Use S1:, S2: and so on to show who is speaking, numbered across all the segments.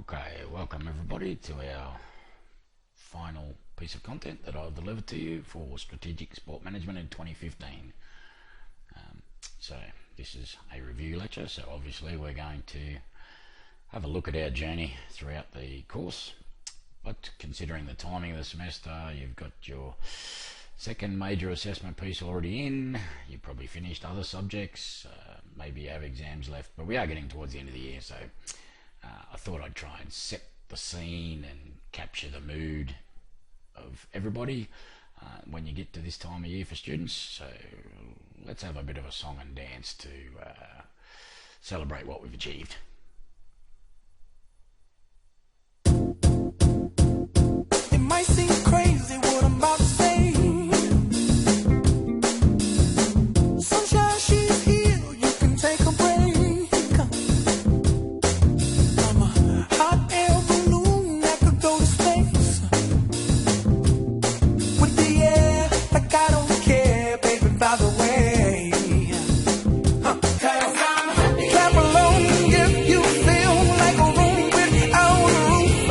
S1: Okay, welcome everybody to our final piece of content that I've delivered to you for Strategic Sport Management in 2015. So this is a review lecture, so obviously we're going to have a look at our journey throughout the course, but considering the timing of the semester, you've got your second major assessment piece already in, you've probably finished other subjects, maybe you have exams left, but we are getting towards the end of the year, so I thought I'd try and set the scene and capture the mood of everybody when you get to this time of year for students. So let's have a bit of a song and dance to celebrate what we've achieved.
S2: It might seem crazy what I'm about to say. Sunshine, she's here, you can take a break. I'm a hot air balloon that could go to space. With the air, like I don't care, baby, by the way. Clap along if you feel like a room without a roof.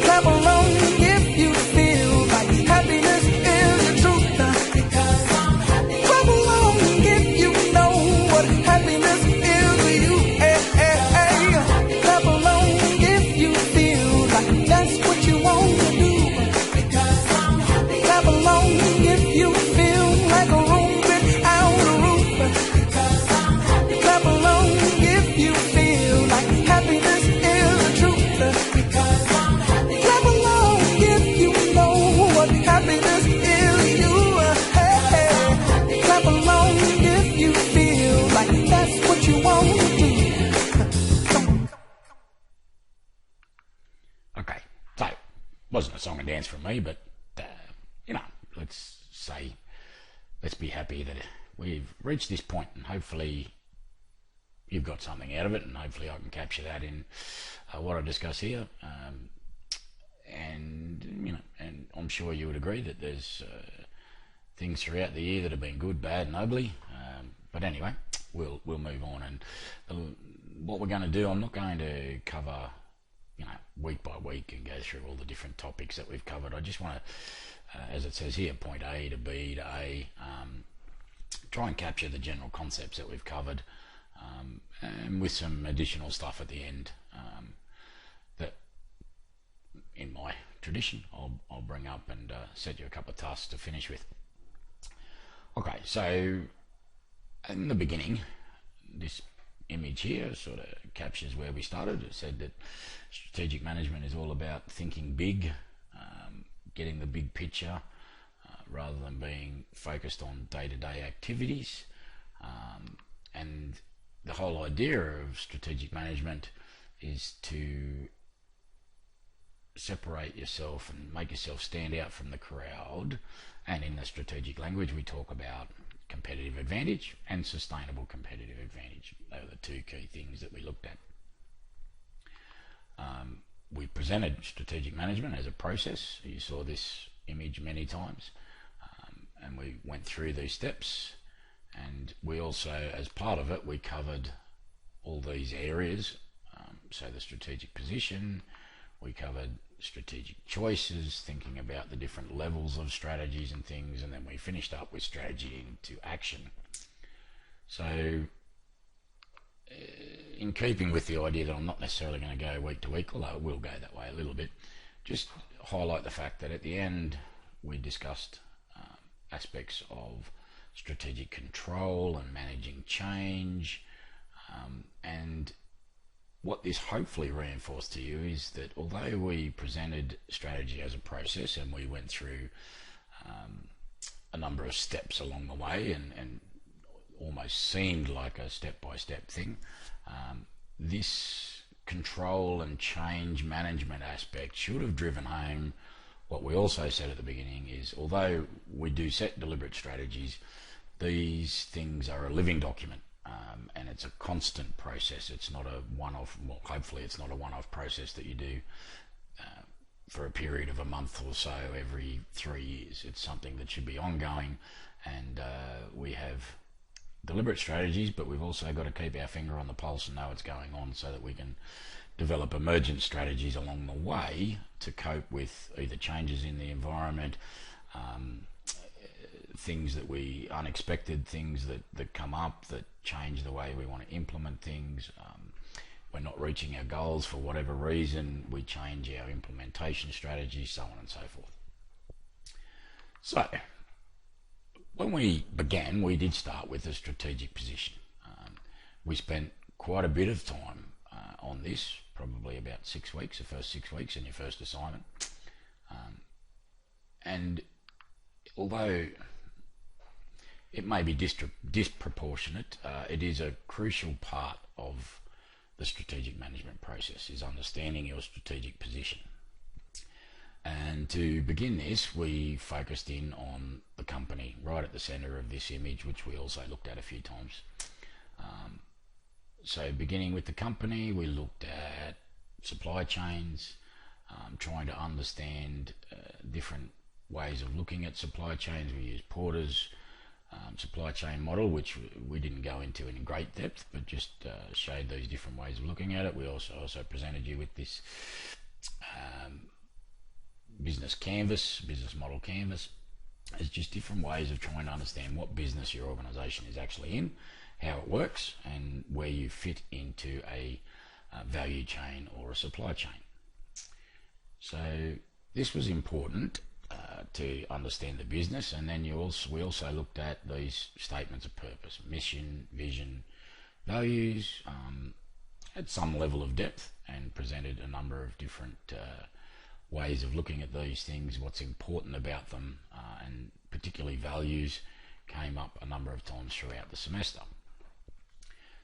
S2: Clap along if you feel like happiness is the truth. Clap along if you know what happiness is to you. Clap along if you feel like that's what you want to do. Clap along if you feel like a room without a roof. Clap along if you feel like happiness is the truth. Clap along if you know what happiness is to you. Clap along if you feel like that's what you want to do.
S1: Okay, so wasn't a song and dance from me, but let's be happy that we've reached this point, and hopefully you've got something out of it, and hopefully I can capture that in what I discuss here. And I'm sure you would agree that there's things throughout the year that have been good, bad, and ugly. But anyway, we'll move on. And what we're going to do, I'm not going to cover week by week and go through all the different topics that we've covered. I just want to, as it says here, point A to B to A, try and capture the general concepts that we've covered, and with some additional stuff at the end that, in my tradition, I'll bring up and set you a couple of tasks to finish with. Okay, so in the beginning, this image here sort of captures where we started. It said that strategic management is all about thinking big, getting the big picture, rather than being focused on day-to-day activities. And the whole idea of strategic management is to separate yourself and make yourself stand out from the crowd. And in the strategic language, we talk about competitive advantage and sustainable competitive advantage. They were the two key things that we looked at. We presented strategic management as a process. You saw this image many times, and we went through these steps, and we also, as part of it, we covered all these areas. So the strategic position, we covered strategic choices, thinking about the different levels of strategies and things, and then we finished up with strategy into action. So in keeping with the idea that I'm not necessarily going to go week to week, although it will go that way a little bit, just highlight the fact that at the end we discussed aspects of strategic control and managing change, and what this hopefully reinforced to you is that although we presented strategy as a process and we went through a number of steps along the way and almost seemed like a step-by-step thing, this control and change management aspect should have driven home what we also said at the beginning is, although we do set deliberate strategies, these things are a living document. And it's a constant process. It's not a one-off, well, hopefully it's not a one-off process that you do for a period of a month or so every 3 years. It's something that should be ongoing, and we have deliberate strategies, but we've also got to keep our finger on the pulse and know what's going on so that we can develop emergent strategies along the way to cope with either changes in the environment, things that unexpected things that come up that change the way we want to implement things. We're not reaching our goals for whatever reason, we change our implementation strategy, so on and so forth. So, when we began, we did start with a strategic position. We spent quite a bit of time on this, probably about 6 weeks, the first 6 weeks in your first assignment. And although it may be disproportionate, it is a crucial part of the strategic management process, is understanding your strategic position. And to begin this, we focused in on the company right at the centre of this image, which we also looked at a few times. So beginning with the company, we looked at supply chains, trying to understand different ways of looking at supply chains. We used Porter's supply chain model, which we didn't go into in great depth, but just showed these different ways of looking at it. We also presented you with this business model canvas, as just different ways of trying to understand what business your organisation is actually in, how it works, and where you fit into a value chain or a supply chain. So this was important to understand the business, and then we also looked at these statements of purpose: mission, vision, values, at some level of depth, and presented a number of different ways of looking at these things, what's important about them, and particularly values came up a number of times throughout the semester.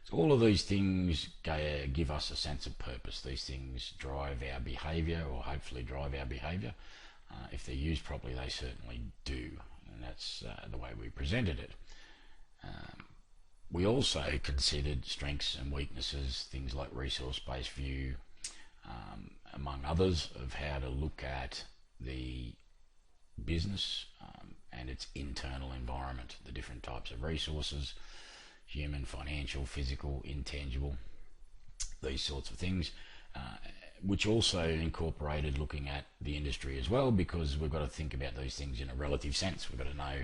S1: So all of these things give us a sense of purpose. These things drive our behaviour, or hopefully drive our behaviour. If they're used properly, they certainly do, and that's the way we presented it. We also considered strengths and weaknesses, things like resource-based view, among others, of how to look at the business and its internal environment, the different types of resources, human, financial, physical, intangible, these sorts of things, which also incorporated looking at the industry as well, because we've got to think about these things in a relative sense. We've got to know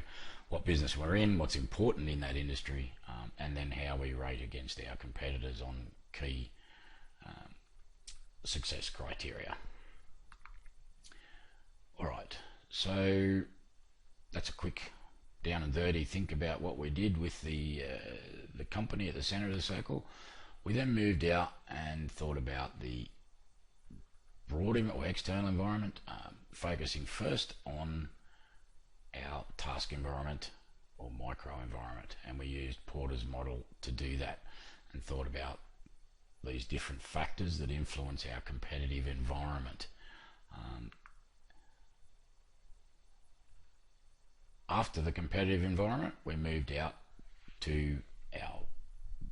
S1: what business we're in, what's important in that industry, and then how we rate against our competitors on key success criteria. Alright, so that's a quick down and dirty think about what we did with the company at the centre of the circle. We then moved out and thought about the broad or external environment, focusing first on our task environment or micro environment, and we used Porter's model to do that, and thought about these different factors that influence our competitive environment. After the competitive environment, we moved out to our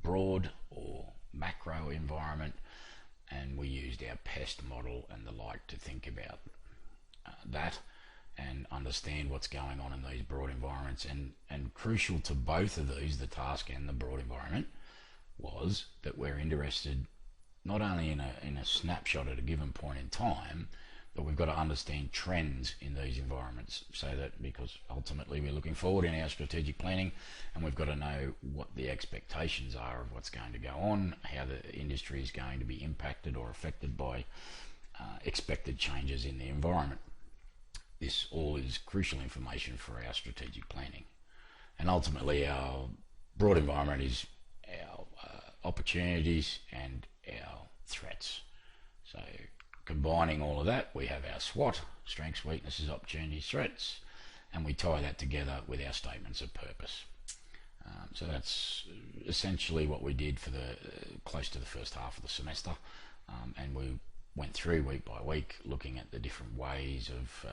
S1: broad or macro environment, and we used our PEST model and the like to think about that and understand what's going on in these broad environments. And crucial to both of these, the task and the broad environment, was that we're interested not only in a snapshot at a given point in time, but we've got to understand trends in these environments, so that, because ultimately we're looking forward in our strategic planning, and we've got to know what the expectations are of what's going to go on, how the industry is going to be impacted or affected by expected changes in the environment. This all is crucial information for our strategic planning. And ultimately our broad environment is our opportunities and our threats. So combining all of that, we have our SWOT, strengths, weaknesses, opportunities, threats, and we tie that together with our statements of purpose. So that's essentially what we did for the close to the first half of the semester, and we went through week by week looking at the different ways of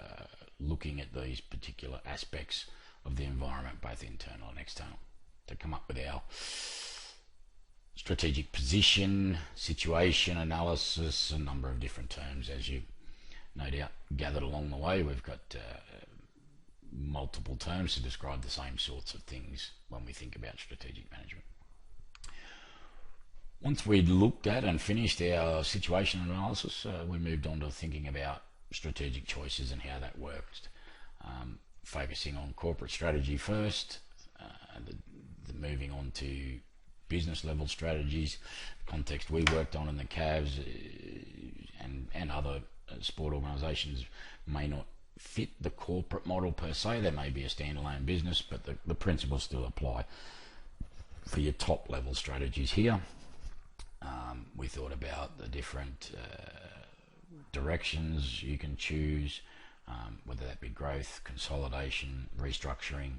S1: looking at these particular aspects of the environment, both internal and external, to come up with our strategic position, situation analysis, a number of different terms, as you no doubt gathered along the way. We've got multiple terms to describe the same sorts of things when we think about strategic management. Once we'd looked at and finished our situation analysis, we moved on to thinking about strategic choices and how that works. Focusing on corporate strategy first, the moving on to business level strategies, context we worked on in the Cavs and other sport organisations may not fit the corporate model per se. There may be a standalone business, but the principles still apply for your top level strategies here. We thought about the different directions you can choose, whether that be growth, consolidation, restructuring,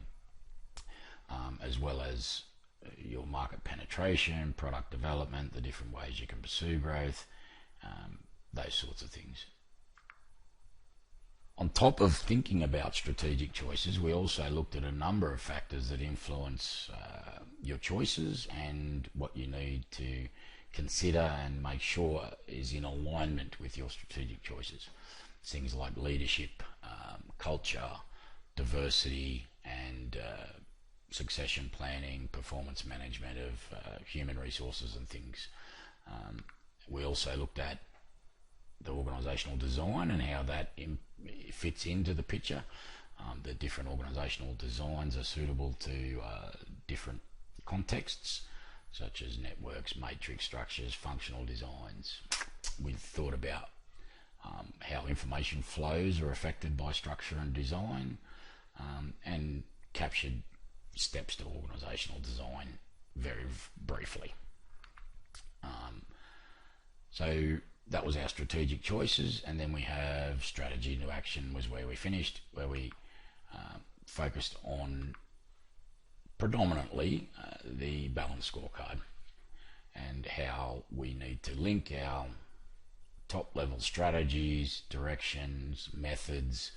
S1: as well as your market penetration, product development, the different ways you can pursue growth, those sorts of things. On top of thinking about strategic choices, we also looked at a number of factors that influence your choices and what you need to consider and make sure is in alignment with your strategic choices. Things like leadership, culture, diversity, and succession planning, performance management of human resources and things. We also looked at the organisational design and how that fits into the picture. The different organisational designs are suitable to different contexts, such as networks, matrix structures, functional designs. We thought about how information flows are affected by structure and design, and captured steps to organisational design very briefly. So that was our strategic choices, and then we have strategy to action was where we finished, where we focused on predominantly the balanced scorecard and how we need to link our top level strategies, directions, methods,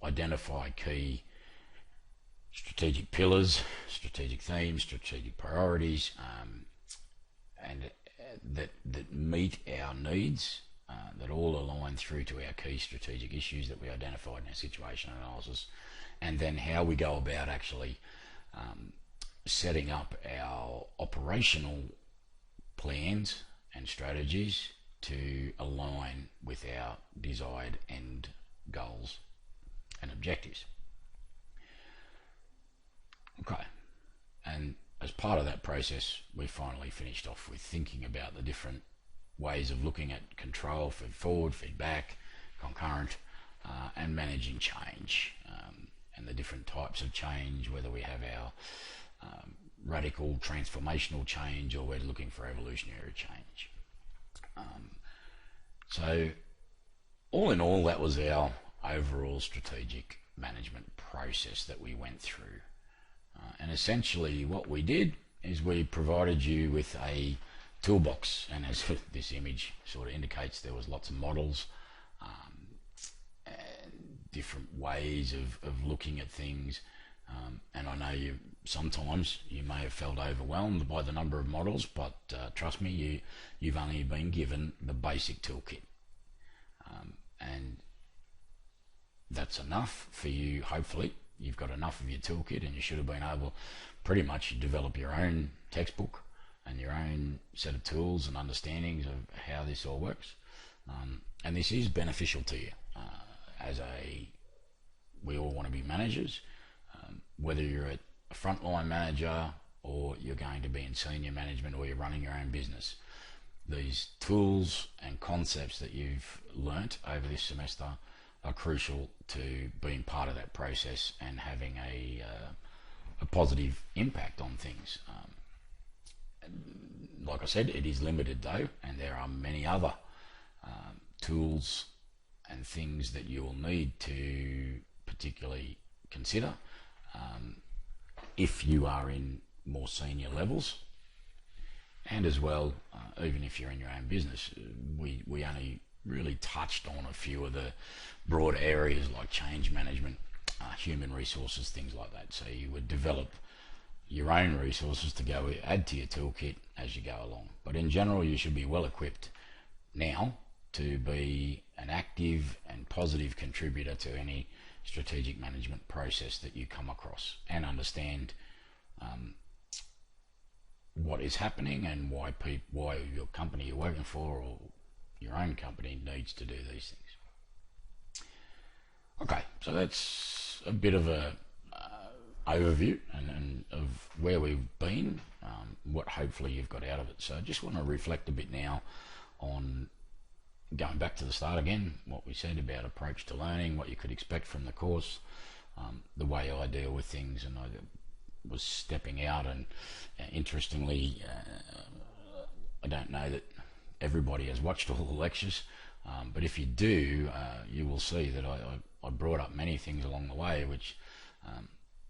S1: identify key strategic pillars, strategic themes, strategic priorities, and that meet our needs, that all align through to our key strategic issues that we identified in our situation analysis, and then how we go about actually setting up our operational plans and strategies to align with our desired end goals and objectives. Okay, and as part of that process, we finally finished off with thinking about the different ways of looking at control, feed forward, feedback, concurrent, and managing change, and the different types of change, whether we have our radical transformational change or we're looking for evolutionary change. So all in all, that was our overall strategic management process that we went through. And essentially what we did is we provided you with a toolbox, and as this image sort of indicates, there was lots of models, and different ways of looking at things, and I know sometimes you may have felt overwhelmed by the number of models, but trust me, you've only been given the basic toolkit, and that's enough for you. Hopefully you've got enough of your toolkit, and you should have been able pretty much develop your own textbook and your own set of tools and understandings of how this all works, and this is beneficial to you. We all want to be managers, whether you're a frontline manager or you're going to be in senior management or you're running your own business. These tools and concepts that you've learnt over this semester are crucial to being part of that process and having a positive impact on things. Like I said, it is limited though, and there are many other tools and things that you will need to particularly consider if you are in more senior levels, and as well, even if you're in your own business. We only really touched on a few of the broad areas like change management, human resources, things like that. So you would develop your own resources to go add to your toolkit as you go along. But in general, you should be well equipped now to be an active and positive contributor to any strategic management process that you come across, and understand what is happening and why your company you're working for or your own company needs to do these things. Okay, so that's a bit of a overview and of where we've been, what hopefully you've got out of it. So I just want to reflect a bit now on going back to the start again, what we said about approach to learning, what you could expect from the course, the way I deal with things, and I was stepping out and interestingly, I don't know that everybody has watched all the lectures, but if you do, you will see that I brought up many things along the way which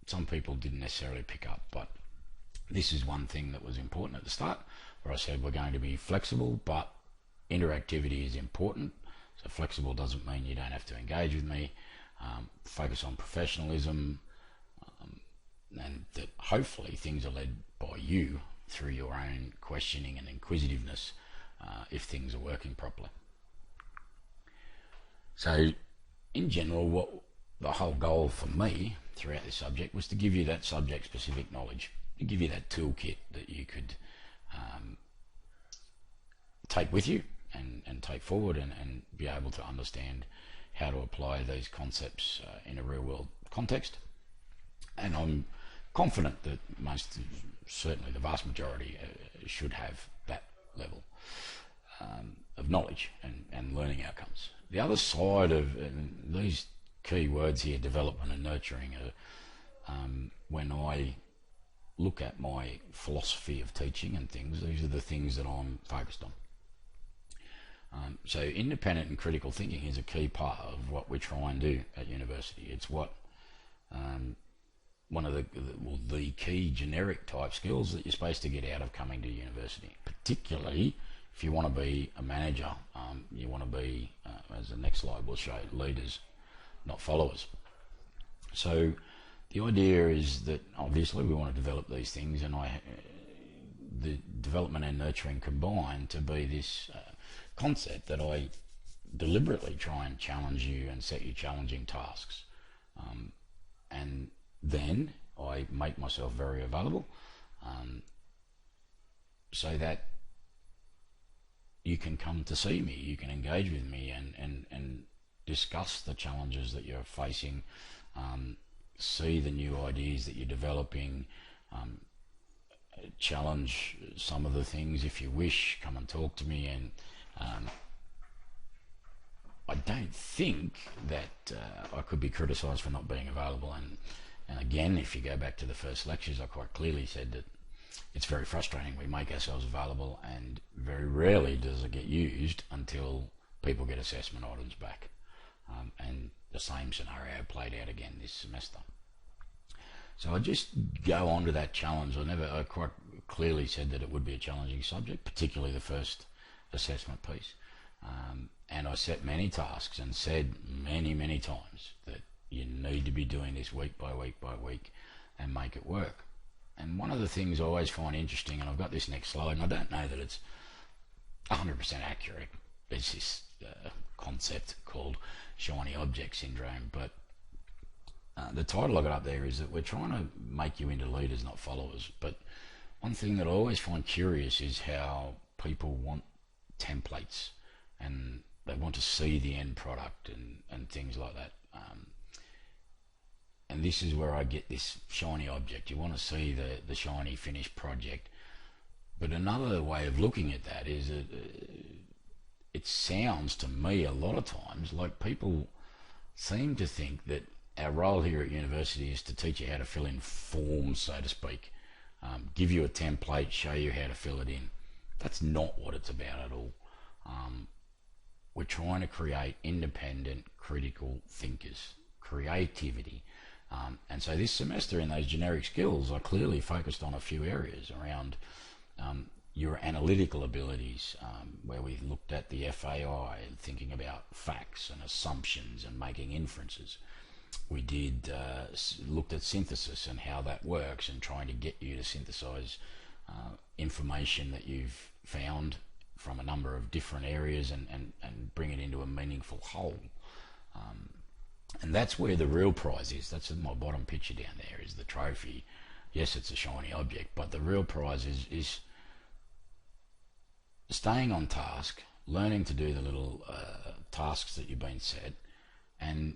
S1: some people didn't necessarily pick up, but this is one thing that was important at the start, where I said we're going to be flexible, but interactivity is important. So flexible doesn't mean you don't have to engage with me. Focus on professionalism, and that hopefully things are led by you through your own questioning and inquisitiveness if things are working properly. So in general, what the whole goal for me throughout this subject was to give you that subject specific knowledge, to give you that toolkit that you could take with you and take forward and be able to understand how to apply these concepts in a real world context. And I'm confident that certainly the vast majority should have that level of knowledge and learning outcomes. The other side of these key words here, development and nurturing, when I look at my philosophy of teaching and things, these are the things that I'm focused on. So independent and critical thinking is a key part of what we try and do at university. It's what one of the key generic type skills that you're supposed to get out of coming to university, particularly if you want to be a manager. You want to be, as the next slide will show, leaders, not followers. So the idea is that obviously we want to develop these things, and the development and nurturing combine to be this concept that I deliberately try and challenge you and set you challenging tasks, and then I make myself very available so that you can come to see me, you can engage with me and discuss the challenges that you're facing, see the new ideas that you're developing, challenge some of the things if you wish, come and talk to me. And I don't think that I could be criticised for not being available. And again, if you go back to the first lectures, I quite clearly said that it's very frustrating. We make ourselves available and very rarely does it get used until people get assessment items back. And the same scenario played out again this semester. So I just go on to that challenge. I quite clearly said that it would be a challenging subject, particularly the first assessment piece. And I set many tasks and said many times that you need to be doing this week by week by week and make it work. And one of the things I always find interesting, and I've got this next slide, and I don't know that it's 100% accurate, there's this concept called shiny object syndrome, but the title I got up there is that we're trying to make you into leaders, not followers. But one thing that I always find curious is how people want templates and they want to see the end product and things like that. And this is where I get this shiny object. You want to see the shiny finished project. But another way of looking at that is that it sounds to me a lot of times like people seem to think that our role here at university is to teach you how to fill in forms, so to speak, give you a template, show you how to fill it in. That's not what it's about at all. We're trying to create independent, critical thinkers, creativity. And so this semester in those generic skills, I clearly focused on a few areas around your analytical abilities, where we looked at the FAI, thinking about facts and assumptions and making inferences. We did looked at synthesis and how that works and trying to get you to synthesize information that you've found from a number of different areas and bring it into a meaningful whole. And that's where the real prize is. That's my bottom picture down there, is the trophy. yes, it's a shiny object, but the real prize is staying on task, learning to do the little tasks that you've been set, and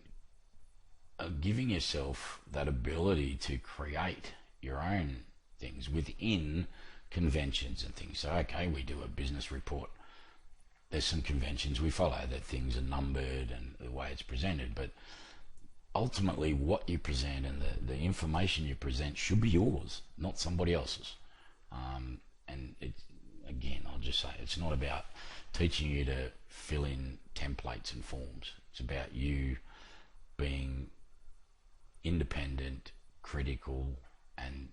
S1: giving yourself that ability to create your own things within conventions and things. So, okay, we do a business report. There's some conventions we follow, that things are numbered and the way it's presented, but ultimately what you present and the information you present should be yours, not somebody else's. And it's, again, I'll just say, it's not about teaching you to fill in templates and forms. It's about you being independent, critical, and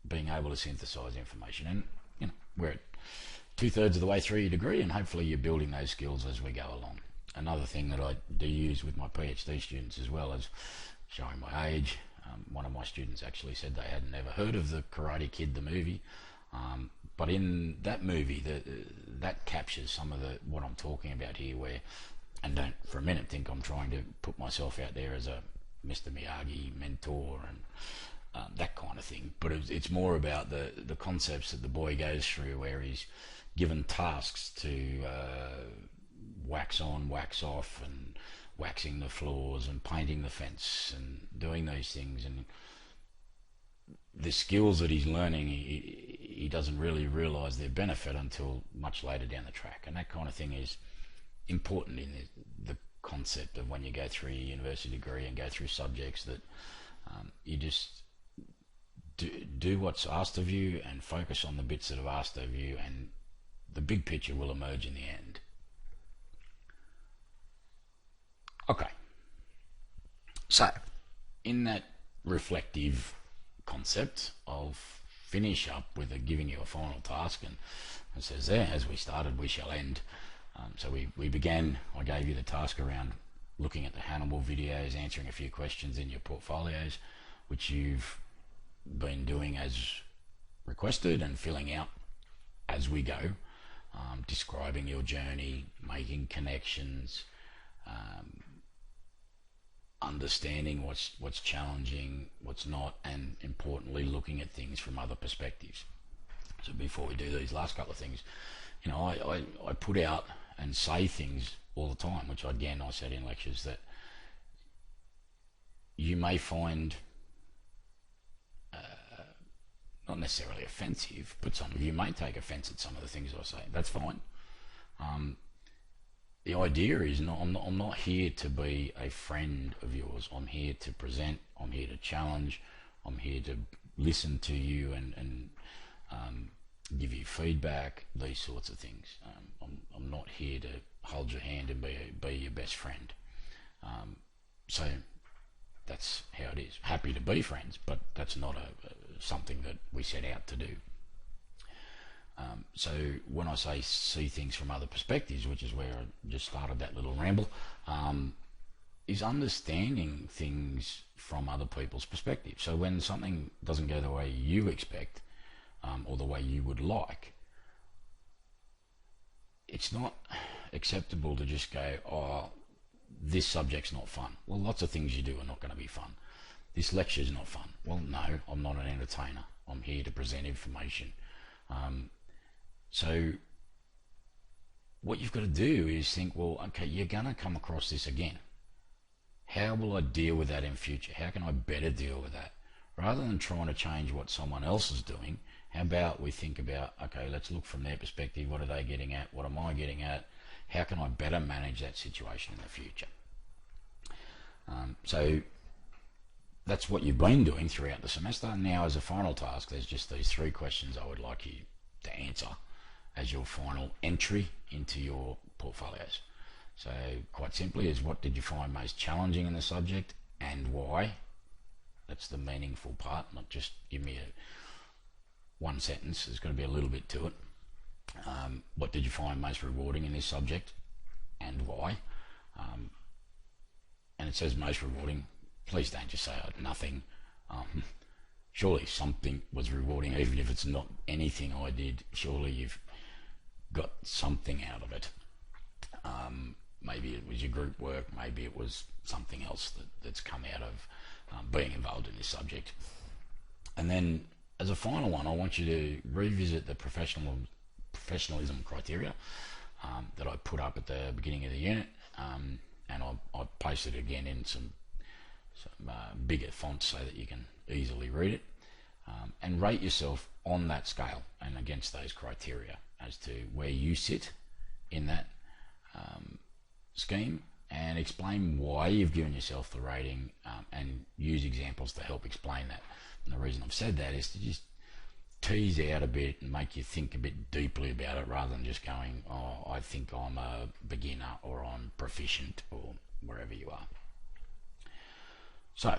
S1: being able to synthesize information. And we're at 2/3 of the way through your degree, and hopefully you're building those skills as we go along. Another thing that I do use with my PhD students as well is showing my age. One of my students actually said they had never heard of the Karate Kid, the movie, but in that movie, that captures some of what I'm talking about here. Where, and don't for a minute think I'm trying to put myself out there as a Mr. Miyagi mentor and that kind of thing, but it's more about the concepts that the boy goes through, where he's given tasks to wax on, wax off, and waxing the floors and painting the fence and doing those things. And the skills that he's learning, he doesn't really realise their benefit until much later down the track. And that kind of thing is important in the concept of when you go through your university degree and go through subjects, that you just do what's asked of you and focus on the bits that are asked of you, and the big picture will emerge in the end. Okay, so in that reflective concept, I'll finish up with giving you a final task, and it says there, as we started, we shall end. So we began, I gave you the task around looking at the Hannibal videos, answering a few questions in your portfolios, which you've been doing as requested and filling out as we go, describing your journey, making connections, understanding what's challenging, what's not, and importantly looking at things from other perspectives. So before we do these last couple of things, I put out and say things all the time, which again I said in lectures, that you may find not necessarily offensive, but some of you may take offence at some of the things I say. That's fine. The idea is I'm not here to be a friend of yours. I'm here to present. I'm here to challenge. I'm here to listen to you and give you feedback. These sorts of things. I'm not here to hold your hand and be your best friend. So that's how it is. Happy to be friends, but that's not something that we set out to do. So when I say see things from other perspectives, which is where I just started that little ramble, is understanding things from other people's perspective. So when something doesn't go the way you expect, or the way you would like, it's not acceptable to just go, oh, this subject's not fun. Well, lots of things you do are not going to be fun. This lecture's not fun. Well, no, I'm not an entertainer. I'm here to present information. So what you've got to do is think, well, okay, you're going to come across this again. How will I deal with that in future? How can I better deal with that? Rather than trying to change what someone else is doing, how about we think about, okay, let's look from their perspective. What are they getting at? What am I getting at? How can I better manage that situation in the future? So that's what you've been doing throughout the semester. Now, as a final task, there's just these 3 questions I would like you to answer as your final entry into your portfolios. So quite simply is, what did you find most challenging in the subject and why? That's the meaningful part, not just give me one sentence. There's got to be a little bit to it. What did you find most rewarding in this subject and why? And it says most rewarding. Please don't just say nothing. Surely something was rewarding, even if it's not anything I did. Surely you've got something out of it. Maybe it was your group work, maybe it was something else that's come out of being involved in this subject. And then as a final one, I want you to revisit the professionalism criteria that I put up at the beginning of the unit, and I pasted it again in some bigger fonts so that you can easily read it, and rate yourself on that scale and against those criteria as to where you sit in that scheme, and explain why you've given yourself the rating, and use examples to help explain that. And the reason I've said that is to just tease out a bit and make you think a bit deeply about it, rather than just going, oh, I think I'm a beginner or I'm proficient or wherever you are. So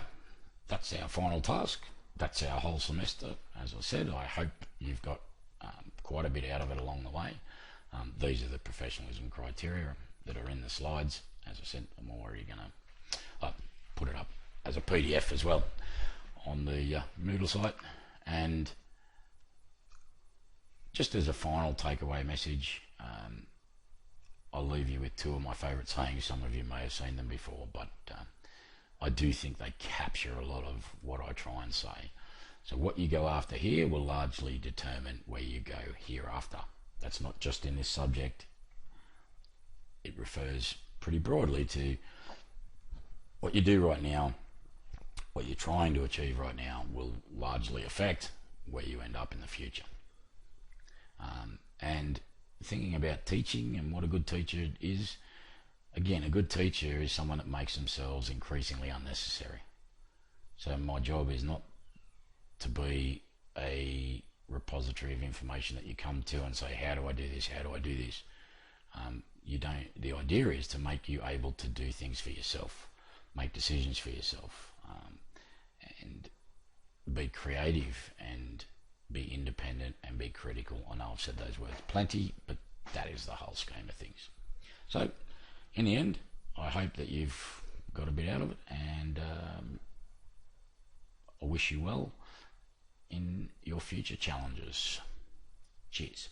S1: that's our final task. That's our whole semester. As I said, I hope you've got quite a bit out of it along the way. These are the professionalism criteria that are in the slides. As I said, I'm already going to put it up as a PDF as well on the Moodle site. And just as a final takeaway message, I'll leave you with two of my favourite sayings. Some of you may have seen them before, but I do think they capture a lot of what I try and say. So what you go after here will largely determine where you go hereafter. That's not just in this subject. It refers pretty broadly to what you do right now. What you're trying to achieve right now will largely affect where you end up in the future. And thinking about teaching and what a good teacher is, again, a good teacher is someone that makes themselves increasingly unnecessary. So my job is not to be a repository of information that you come to and say, how do I do this, how do I do this? The idea is to make you able to do things for yourself, make decisions for yourself, and be creative and be independent and be critical. I know I've said those words plenty, but that is the whole scheme of things. So in the end, I hope that you've got a bit out of it, and I wish you well in your future challenges. Cheers.